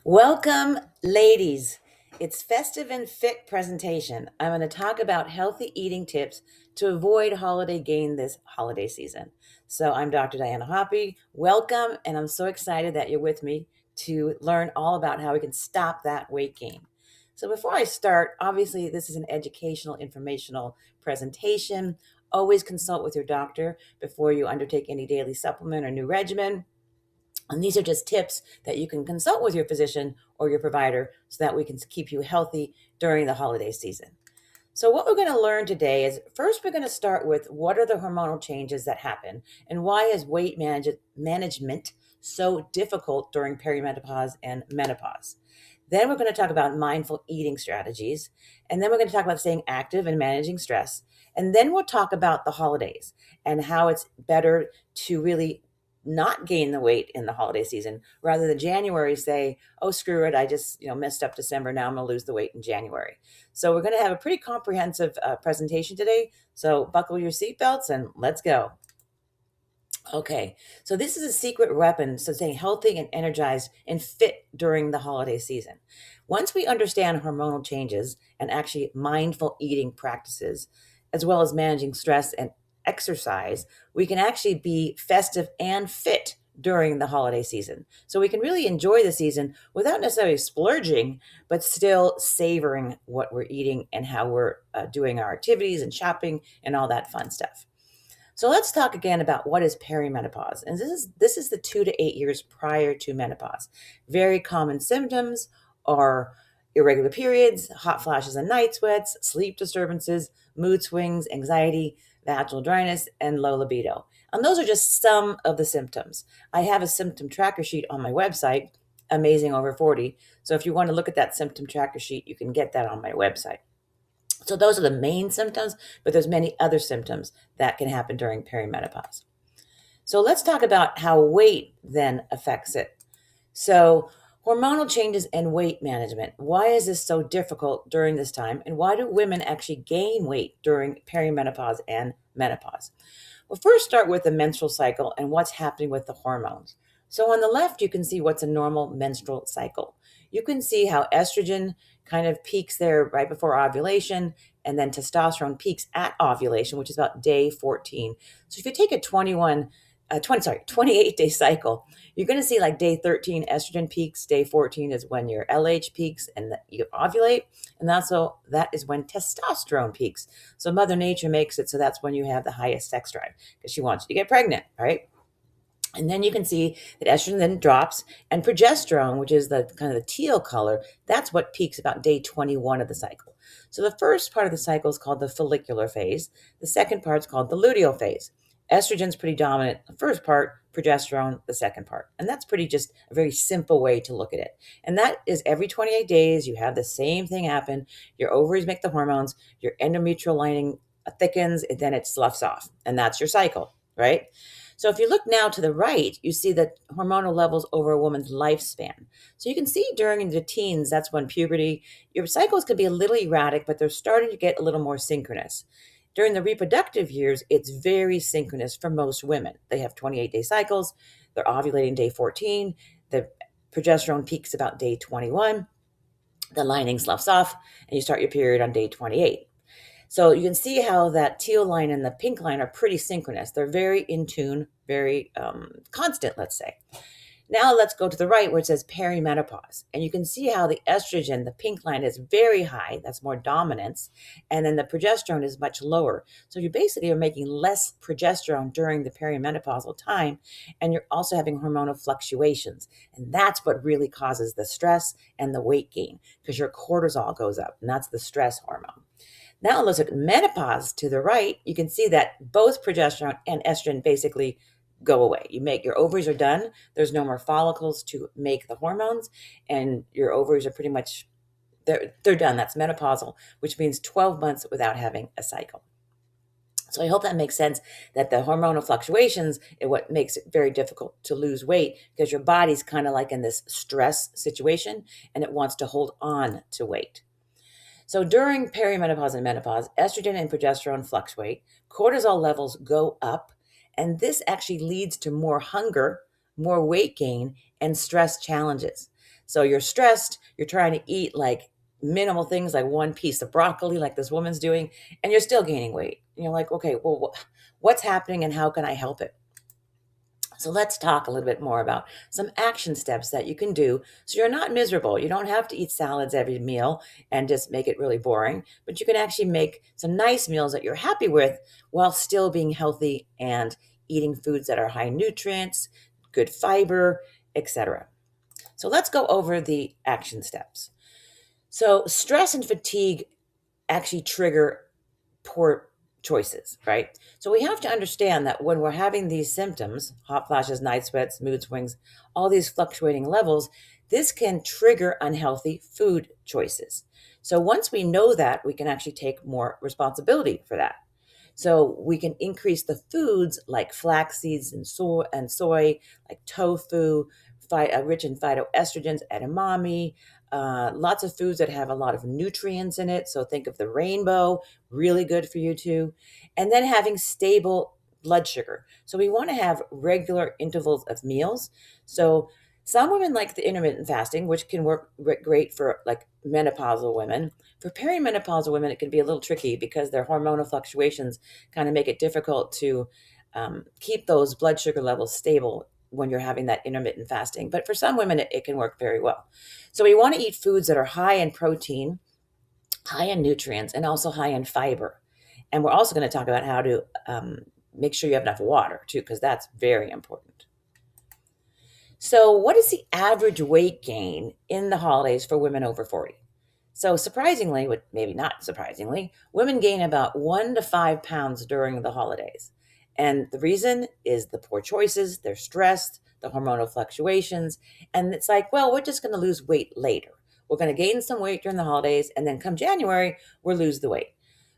Welcome, ladies. It's Festive and Fit presentation. I'm going to talk about healthy eating tips to avoid holiday gain this holiday season. So I'm Dr. Diana Hoppe. Welcome, and I'm so excited that you're with me to learn all about how we can stop that weight gain. So before I start, obviously this is an educational, informational presentation. Always consult with your doctor before you undertake any daily supplement or new regimen. And these are just tips that you can consult with your physician or your provider so that we can keep you healthy during the holiday season. So, what we're going to learn today is first, we're going to start with what are the hormonal changes that happen and why is management so difficult during perimenopause and menopause. Then, we're going to talk about mindful eating strategies. And then, we're going to talk about staying active and managing stress. And then, we'll talk about the holidays and how it's better to really not gain the weight in the holiday season rather than January say, oh, screw it, I just messed up December, now I'm going to lose the weight in January. So we're going to have a pretty comprehensive presentation today. So buckle your seatbelts and let's go. Okay, so this is a secret weapon, so staying healthy and energized and fit during the holiday season. Once we understand hormonal changes and actually mindful eating practices, as well as managing stress and exercise, we can actually be festive and fit during the holiday season. So we can really enjoy the season without necessarily splurging, but still savoring what we're eating and how we're doing our activities and shopping and all that fun stuff. So let's talk again about what is perimenopause. And this is the 2 to 8 years prior to menopause. Very common symptoms are irregular periods, hot flashes and night sweats, sleep disturbances, mood swings, anxiety, vaginal dryness, and low libido. And those are just some of the symptoms. I have a symptom tracker sheet on my website, Amazing Over 40. So if you want to look at that symptom tracker sheet, you can get that on my website. So those are the main symptoms, but there's many other symptoms that can happen during perimenopause. So let's talk about how weight then affects it. So hormonal changes and weight management. Why is this so difficult during this time? And why do women actually gain weight during perimenopause and menopause? We'll first start with the menstrual cycle and what's happening with the hormones. So on the left, you can see what's a normal menstrual cycle. You can see how estrogen kind of peaks there right before ovulation, and then testosterone peaks at ovulation, which is about day 14. So if you take a 28-day cycle, you're going to see like day 13, estrogen peaks. Day 14 is when your LH peaks and you ovulate. And that is when testosterone peaks. So Mother Nature makes it so that's when you have the highest sex drive because she wants you to get pregnant, right? And then you can see that estrogen then drops, and progesterone, which is the kind of the teal color, that's what peaks about day 21 of the cycle. So the first part of the cycle is called the follicular phase. The second part is called the luteal phase. Estrogen's pretty dominant, the first part, progesterone, the second part. And that's pretty just a very simple way to look at it. And that is every 28 days, you have the same thing happen. Your ovaries make the hormones, your endometrial lining thickens, and then it sloughs off. And that's your cycle, right? So if you look now to the right, you see the hormonal levels over a woman's lifespan. So you can see during the teens, that's when puberty, your cycles can be a little erratic, but they're starting to get a little more synchronous. During the reproductive years, it's very synchronous for most women. They have 28-day cycles. They're ovulating day 14. The progesterone peaks about day 21. The lining sloughs off, and you start your period on day 28. So you can see how that teal line and the pink line are pretty synchronous. They're very in tune, very constant, let's say. Now let's go to the right where it says perimenopause. And you can see how the estrogen, the pink line, is very high. That's more dominance. And then the progesterone is much lower. So you basically are making less progesterone during the perimenopausal time. And you're also having hormonal fluctuations. And that's what really causes the stress and the weight gain because your cortisol goes up. And that's the stress hormone. Now let's look at menopause to the right. You can see that both progesterone and estrogen basically go away. Your ovaries are done. There's no more follicles to make the hormones, and your ovaries are pretty much, they're done. That's menopausal, which means 12 months without having a cycle. So I hope that makes sense that the hormonal fluctuations is what makes it very difficult to lose weight because your body's kind of like in this stress situation and it wants to hold on to weight. So during perimenopause and menopause, estrogen and progesterone fluctuate, cortisol levels go up, and this actually leads to more hunger, more weight gain, and stress challenges. So you're stressed, you're trying to eat like minimal things like one piece of broccoli, like this woman's doing, and you're still gaining weight. And you're like, okay, well, what's happening and how can I help it? So let's talk a little bit more about some action steps that you can do so you're not miserable. You don't have to eat salads every meal and just make it really boring, but you can actually make some nice meals that you're happy with while still being healthy and eating foods that are high in nutrients, good fiber, etc. So let's go over the action steps. So stress and fatigue actually trigger poor choices, right? So we have to understand that when we're having these symptoms, hot flashes, night sweats, mood swings, all these fluctuating levels, this can trigger unhealthy food choices. So once we know that, we can actually take more responsibility for that. So we can increase the foods like flax seeds and soy, like tofu, rich in phytoestrogens, edamame, lots of foods that have a lot of nutrients in it. So think of the rainbow, really good for you too. And then having stable blood sugar. So we want to have regular intervals of meals. So some women like the intermittent fasting, which can work great for like menopausal women. For perimenopausal women, it can be a little tricky because their hormonal fluctuations kind of make it difficult to keep those blood sugar levels stable when you're having that intermittent fasting. But for some women, it can work very well. So we want to eat foods that are high in protein, high in nutrients, and also high in fiber. And we're also going to talk about how to make sure you have enough water too, because that's very important. So, what is the average weight gain in the holidays for women over 40? So, surprisingly, maybe not surprisingly, women gain about 1 to 5 pounds during the holidays. And the reason is the poor choices, they're stressed, the hormonal fluctuations. And it's like, well, we're just going to lose weight later. We're going to gain some weight during the holidays. And then come January, we'll lose the weight.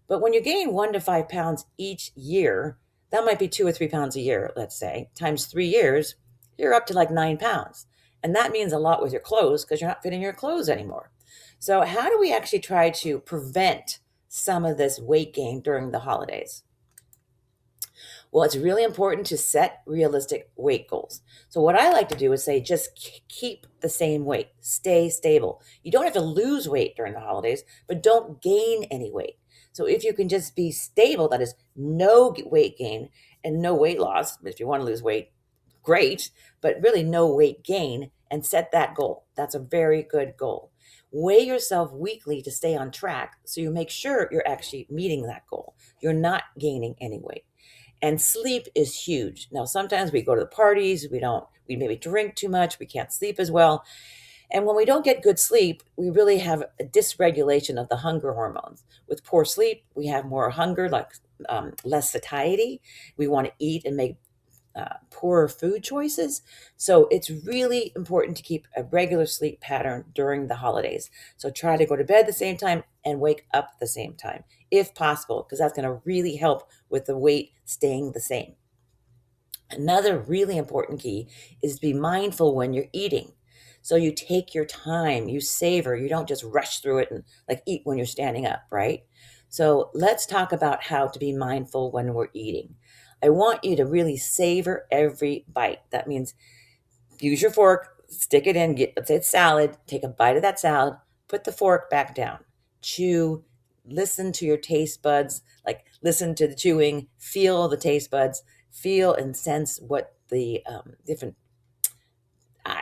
But when you gain 1 to 5 pounds each year, that might be 2 or 3 pounds a year, let's say, times 3 years, you're up to like 9 pounds. And that means a lot with your clothes because you're not fitting your clothes anymore. So, how do we actually try to prevent some of this weight gain during the holidays? Well, it's really important to set realistic weight goals. So, what I like to do is say just keep the same weight, stay stable. You don't have to lose weight during the holidays, but don't gain any weight. So, if you can just be stable, that is no weight gain and no weight loss. If you want to lose weight, great, but really no weight gain and set that goal. That's a very good goal. Weigh yourself weekly to stay on track so you make sure you're actually meeting that goal. You're not gaining any weight. And sleep is huge. Now, sometimes we go to the parties, we maybe drink too much, we can't sleep as well. And when we don't get good sleep, we really have a dysregulation of the hunger hormones. With poor sleep, we have more hunger, like less satiety. We want to eat and make poorer food choices. So it's really important to keep a regular sleep pattern during the holidays. So try to go to bed at the same time and wake up at the same time, if possible, because that's going to really help with the weight staying the same. Another really important key is to be mindful when you're eating. So you take your time, you savor, you don't just rush through it and like eat when you're standing up, right? So let's talk about how to be mindful when we're eating. I want you to really savor every bite. That means use your fork, stick it in, let's say it's salad, take a bite of that salad, put the fork back down, chew, listen to your taste buds, like listen to the chewing, feel the taste buds, feel and sense what the different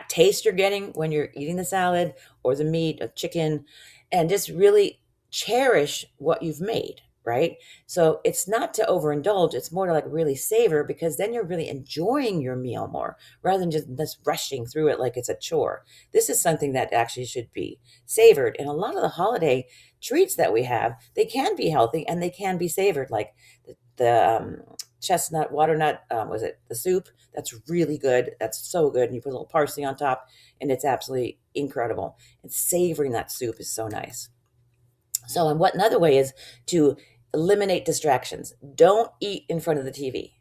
taste you're getting when you're eating the salad or the meat or chicken, and just really cherish what you've made, right? So it's not to overindulge, it's more to like really savor because then you're really enjoying your meal more rather than just rushing through it like it's a chore. This is something that actually should be savored. And a lot of the holiday treats that we have, they can be healthy and they can be savored, like the chestnut, butternut, was it the soup? That's really good. That's so good. And you put a little parsley on top, and it's absolutely incredible. And savoring that soup is so nice. So, and what another way is to eliminate distractions. Don't eat in front of the TV.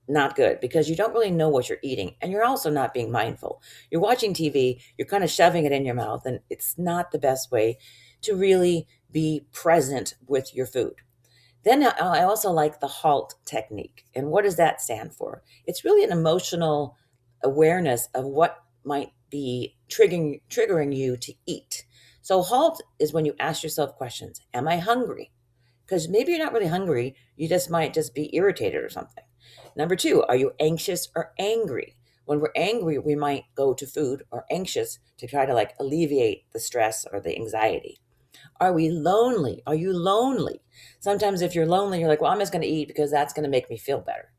Not good because you don't really know what you're eating, and you're also not being mindful. You're watching TV, you're kind of shoving it in your mouth, and it's not the best way to really be present with your food. Then I also like the HALT technique. And what does that stand for? It's really an emotional awareness of what might be triggering you to eat. So HALT is when you ask yourself questions. Am I hungry? Because maybe you're not really hungry. You just might just be irritated or something. Number two, are you anxious or angry? When we're angry, we might go to food, or anxious to try to like alleviate the stress or the anxiety. Are we lonely? Are you lonely? Sometimes if you're lonely, you're like, well, I'm just going to eat because that's going to make me feel better.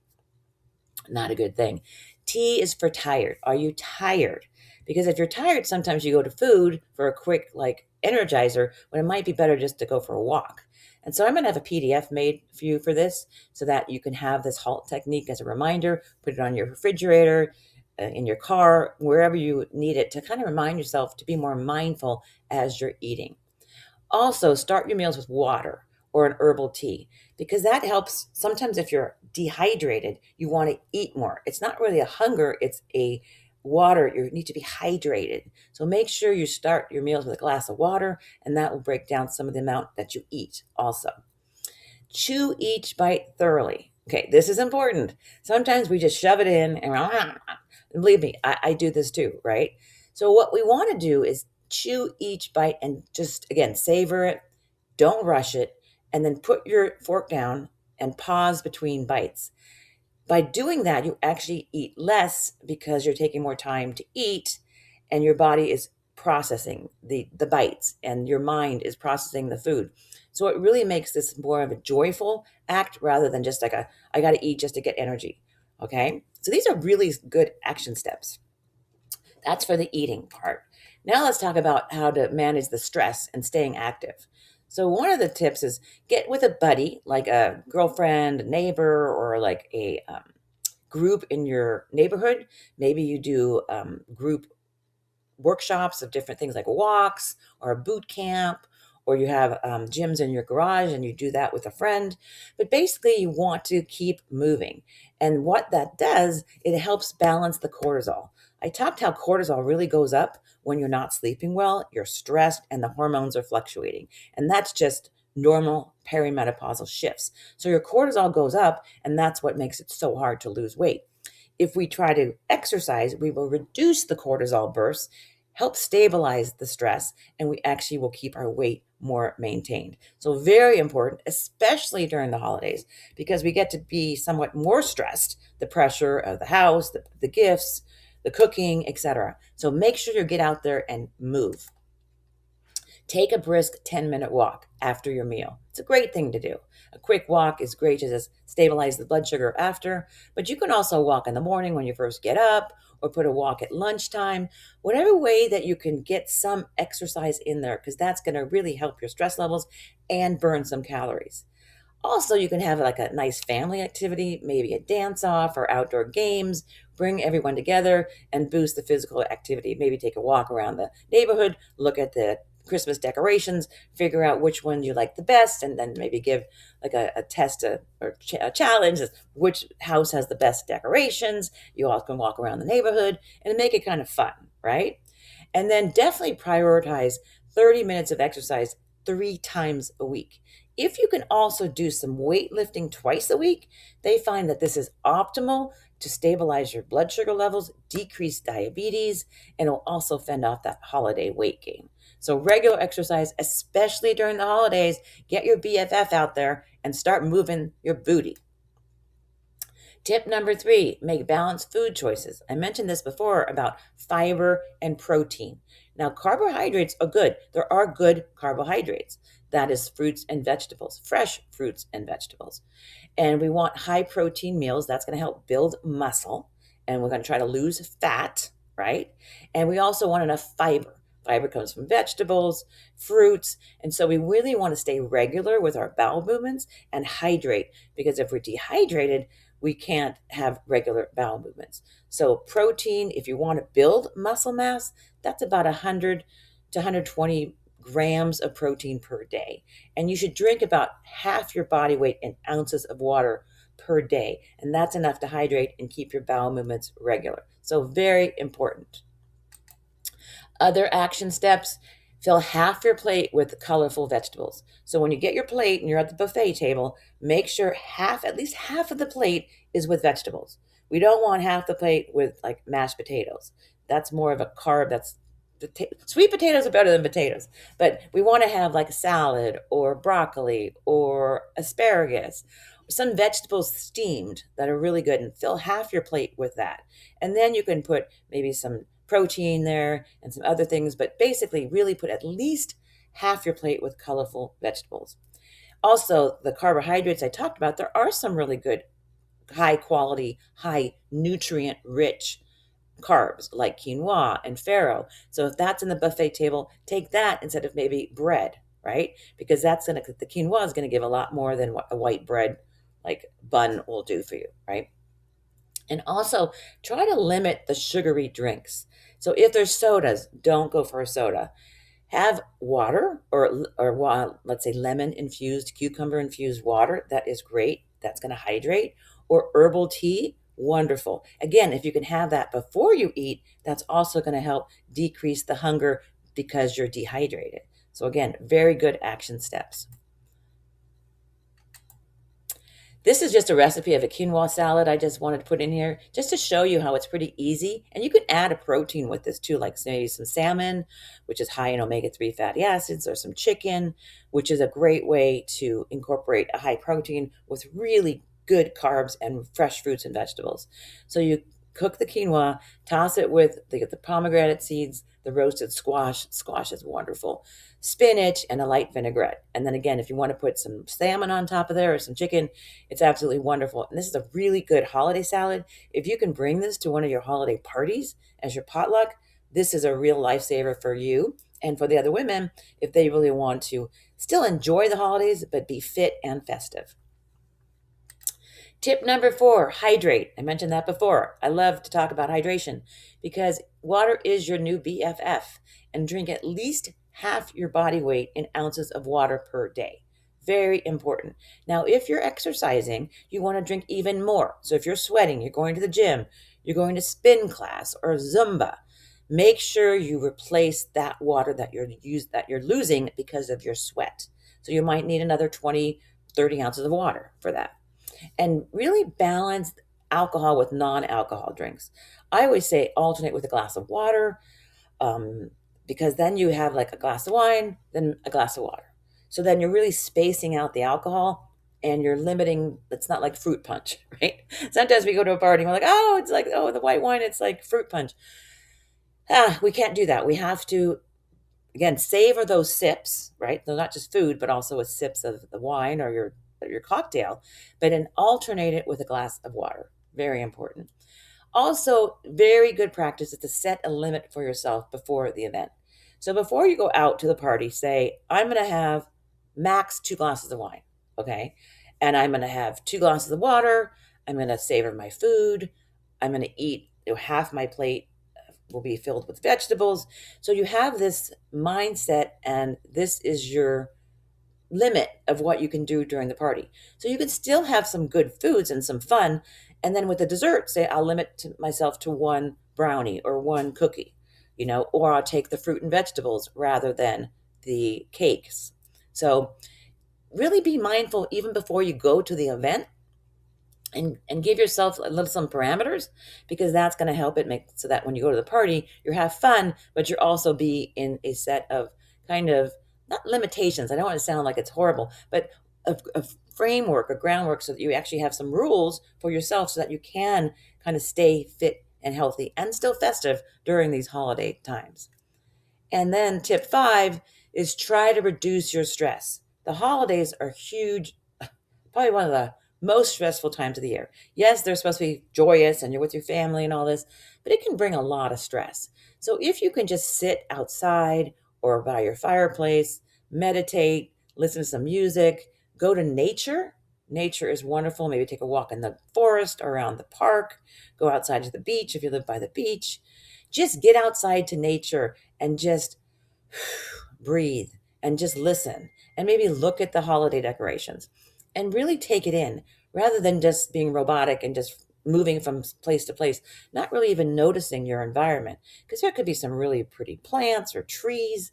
Not a good thing. T is for tired. Are you tired? Because if you're tired, sometimes you go to food for a quick like energizer, when it might be better just to go for a walk. And so I'm going to have a PDF made for you for this so that you can have this HALT technique as a reminder, put it on your refrigerator, in your car, wherever you need it, to kind of remind yourself to be more mindful as you're eating. Also, start your meals with water or an herbal tea, because that helps. Sometimes if you're dehydrated, you want to eat more. It's not really a hunger, it's a water. You need to be hydrated. So make sure you start your meals with a glass of water, and that will break down some of the amount that you eat also. Chew each bite thoroughly. Okay, this is important. Sometimes we just shove it in and believe me, I do this too, right? So what we want to do is chew each bite and just, again, savor it. Don't rush it. And then put your fork down and pause between bites. By doing that, you actually eat less because you're taking more time to eat, and your body is processing the bites, and your mind is processing the food. So it really makes this more of a joyful act rather than just like I got to eat just to get energy. Okay. So these are really good action steps. That's for the eating part. Now let's talk about how to manage the stress and staying active. So one of the tips is get with a buddy, like a girlfriend, a neighbor, or like a group in your neighborhood. Maybe you do group workshops of different things like walks or a boot camp, or you have gyms in your garage and you do that with a friend. But basically, you want to keep moving. And what that does, it helps balance the cortisol. I talked how cortisol really goes up when you're not sleeping well, you're stressed, and the hormones are fluctuating. And that's just normal perimenopausal shifts. So your cortisol goes up, and that's what makes it so hard to lose weight. If we try to exercise, we will reduce the cortisol bursts, help stabilize the stress, and we actually will keep our weight more maintained. So very important, especially during the holidays, because we get to be somewhat more stressed, the pressure of the house, the gifts, the cooking, etc. So make sure you get out there and move. Take a brisk 10-minute walk after your meal. It's a great thing to do. A quick walk is great to just stabilize the blood sugar after, but you can also walk in the morning when you first get up, or put a walk at lunchtime, whatever way that you can get some exercise in there, because that's going to really help your stress levels and burn some calories. Also, you can have like a nice family activity, maybe a dance off or outdoor games, bring everyone together and boost the physical activity. Maybe take a walk around the neighborhood, look at the Christmas decorations, figure out which one you like the best, and then maybe give like a test or a challenge, which house has the best decorations. You all can walk around the neighborhood and make it kind of fun, right? And then definitely prioritize 30 minutes of exercise 3 times a week. If you can also do some weightlifting twice a week, they find that this is optimal to stabilize your blood sugar levels, decrease diabetes, and will also fend off that holiday weight gain. So regular exercise, especially during the holidays, get your BFF out there and start moving your booty. Tip number 3, make balanced food choices. I mentioned this before about fiber and protein. Now, carbohydrates are good. There are good carbohydrates. That is fruits and vegetables, fresh fruits and vegetables. And we want high protein meals. That's going to help build muscle. And we're going to try to lose fat, right? And we also want enough fiber. Fiber comes from vegetables, fruits. And so we really want to stay regular with our bowel movements and hydrate, because if we're dehydrated, we can't have regular bowel movements. So protein, if you want to build muscle mass, that's about 100 to 120 grams of protein per day. And you should drink about half your body weight in ounces of water per day. And that's enough to hydrate and keep your bowel movements regular. So very important. Other action steps: fill half your plate with colorful vegetables. So when you get your plate and you're at the buffet table, make sure at least half of the plate is with vegetables. We don't want half the plate with like mashed potatoes. That's more of a carb that's Sweet potatoes are better than potatoes, but we want to have like a salad or broccoli or asparagus, some vegetables steamed that are really good, and fill half your plate with that. And then you can put maybe some protein there and some other things, but basically really put at least half your plate with colorful vegetables. Also, the carbohydrates I talked about, there are some really good, high quality, high nutrient rich carbs like quinoa and farro. So if that's in the buffet table, take that instead of maybe bread, right? Because the quinoa is going to give a lot more than what a white bread like bun will do for you, right? And also try to limit the sugary drinks. So if there's sodas, don't go for a soda. Have water or let's say lemon infused, cucumber infused water. That is great. That's going to hydrate. Or herbal tea, wonderful. Again, if you can have that before you eat, that's also going to help decrease the hunger because you're dehydrated. So again, very good action steps. This is just a recipe of a quinoa salad I just wanted to put in here just to show you how it's pretty easy. And you can add a protein with this too, like maybe some salmon, which is high in omega-3 fatty acids, or some chicken, which is a great way to incorporate a high protein with really good carbs and fresh fruits and vegetables. So you cook the quinoa, toss it with the pomegranate seeds, the roasted squash. Squash is wonderful. Spinach and a light vinaigrette. And then again, if you want to put some salmon on top of there or some chicken, it's absolutely wonderful. And this is a really good holiday salad. If you can bring this to one of your holiday parties as your potluck, this is a real lifesaver for you and for the other women if they really want to still enjoy the holidays but be fit and festive. Tip number 4, hydrate. I mentioned that before. I love to talk about hydration because water is your new BFF, and drink at least half your body weight in ounces of water per day. Very important. Now, if you're exercising, you want to drink even more. So if you're sweating, you're going to the gym, you're going to spin class or Zumba, make sure you replace that water that you're losing because of your sweat. So you might need another 20, 30 ounces of water for that. And really balance alcohol with non-alcohol drinks. I always say alternate with a glass of water, because then you have like a glass of wine, then a glass of water. So then you're really spacing out the alcohol and you're limiting. It's not like fruit punch, right? Sometimes we go to a party and we're like, oh, it's like, oh, the white wine, it's like fruit punch. We can't do that. We have to, again, savor those sips, right? They're not just food, but also with sips of the wine or your cocktail, but then alternate it with a glass of water. Very important. Also, very good practice is to set a limit for yourself before the event. So before you go out to the party, say, I'm going to have max 2 glasses of wine, okay? And I'm going to have 2 glasses of water. I'm going to savor my food. I'm going to eat, half my plate will be filled with vegetables. So you have this mindset, and this is your limit of what you can do during the party. So you can still have some good foods and some fun. And then with the dessert, say I'll myself to one brownie or one cookie, or I'll take the fruit and vegetables rather than the cakes. So really be mindful even before you go to the event, and give yourself a little some parameters, because that's going to help it make so that when you go to the party, you have fun, but you're also be in a set of kind of not limitations. I don't want to sound like it's horrible, but a framework, a groundwork, so that you actually have some rules for yourself so that you can kind of stay fit and healthy and still festive during these holiday times. And then tip 5 is try to reduce your stress. The holidays are huge, probably one of the most stressful times of the year. Yes, they're supposed to be joyous and you're with your family and all this, but it can bring a lot of stress. So if you can just sit outside or by your fireplace, meditate, listen to some music, go to nature. Nature is wonderful. Maybe take a walk in the forest, around the park, go outside to the beach if you live by the beach. Just get outside to nature and just breathe and just listen and maybe look at the holiday decorations and really take it in rather than just being robotic and just moving from place to place, not really even noticing your environment, because there could be some really pretty plants or trees,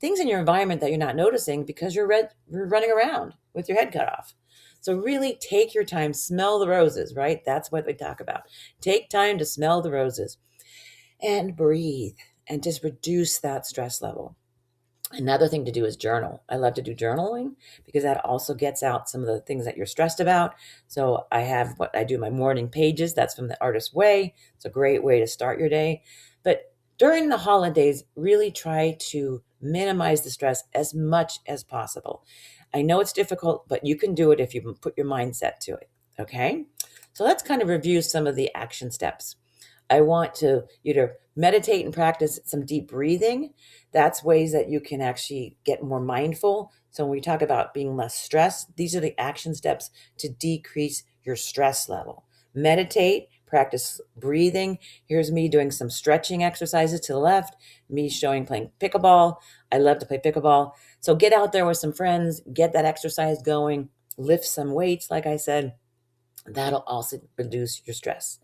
things in your environment that you're not noticing because you're running around with your head cut off. So really take your time, smell the roses, right? That's what we talk about. Take time to smell the roses and breathe and just reduce that stress level. Another thing to do is journal. I love to do journaling because that also gets out some of the things that you're stressed about. So I have what I do, my morning pages. That's from the Artist's Way. It's a great way to start your day. But during the holidays, really try to minimize the stress as much as possible. I know it's difficult, but you can do it if you put your mindset to it. Okay? So let's kind of review some of the action steps. I want you to meditate and practice some deep breathing. That's ways that you can actually get more mindful. So when we talk about being less stressed, these are the action steps to decrease your stress level. Meditate, practice breathing. Here's me doing some stretching exercises to the left, me showing playing pickleball. I love to play pickleball. So get out there with some friends, get that exercise going, lift some weights, like I said. That'll also reduce your stress.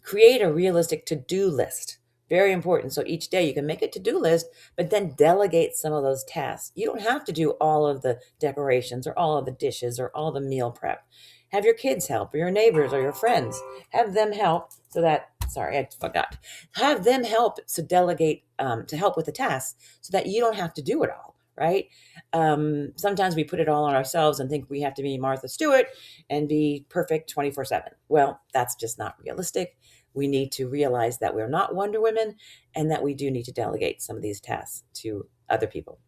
Create a realistic to-do list. Very important. So each day you can make a to-do list, but then delegate some of those tasks. You don't have to do all of the decorations or all of the dishes or all the meal prep. Have your kids help, or your neighbors or your friends. Have them help so that, sorry, I forgot. Have them help, so delegate to help with the tasks so that you don't have to do it all, right? Sometimes we put it all on ourselves and think we have to be Martha Stewart and be perfect 24/7. Well, that's just not realistic. We need to realize that we're not Wonder Women and that we do need to delegate some of these tasks to other people.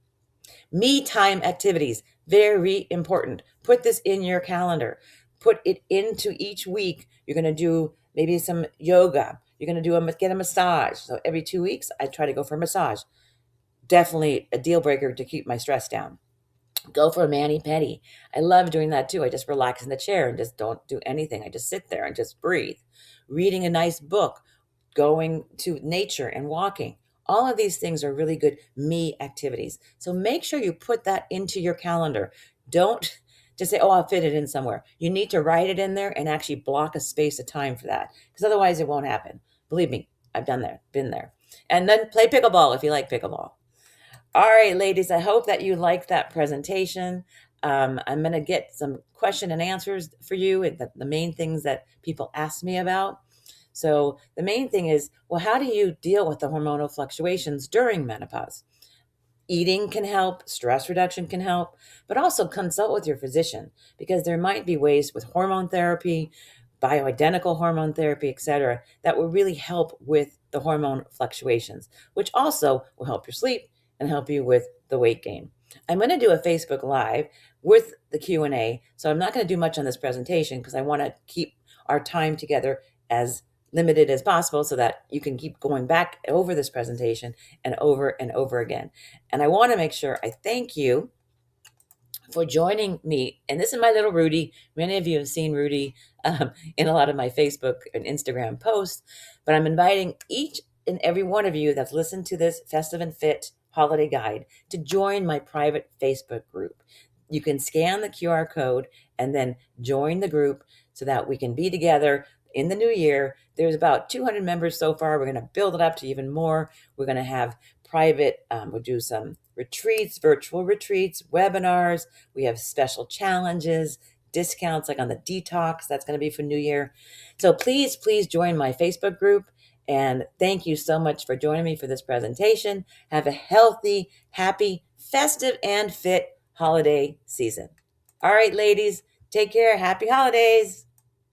Me time activities, very important. Put this in your calendar. Put it into each week. You're going to do maybe some yoga. You're going to get a massage. So every 2 weeks, I try to go for a massage. Definitely a deal breaker to keep my stress down. Go for a mani-pedi. I love doing that too. I just relax in the chair and just don't do anything. I just sit there and just breathe. Reading a nice book, going to nature and walking. All of these things are really good me activities. So make sure you put that into your calendar. Don't just say, oh, I'll fit it in somewhere. You need to write it in there and actually block a space of time for that, because otherwise it won't happen. Believe me, I've been there. And then play pickleball if you like pickleball. All right, ladies, I hope that you liked that presentation. I'm going to get some question and answers for you, and the main things that people ask me about. So the main thing is, well, how do you deal with the hormonal fluctuations during menopause? Eating can help, stress reduction can help, but also consult with your physician, because there might be ways with hormone therapy, bioidentical hormone therapy, etc., that will really help with the hormone fluctuations, which also will help your sleep and help you with the weight gain. I'm going to do a Facebook Live with the Q&A, so I'm not going to do much on this presentation because I want to keep our time together as limited as possible so that you can keep going back over this presentation and over again. And I want to make sure I thank you for joining me. And this is my little Rudy. Many of you have seen Rudy in a lot of my Facebook and Instagram posts, but I'm inviting each and every one of you that's listened to this Festive and Fit holiday guide to join my private Facebook group. You can scan the QR code and then join the group so that we can be together in the new year. There's about 200 members so far. We're going to build it up to even more. We're going to have private, we'll do some retreats, virtual retreats, webinars. We have special challenges, discounts like on the detox. That's going to be for New Year. So please join my Facebook group. And thank you so much for joining me for this presentation. Have a healthy, happy, festive, and fit holiday season. All right, ladies, take care. Happy holidays.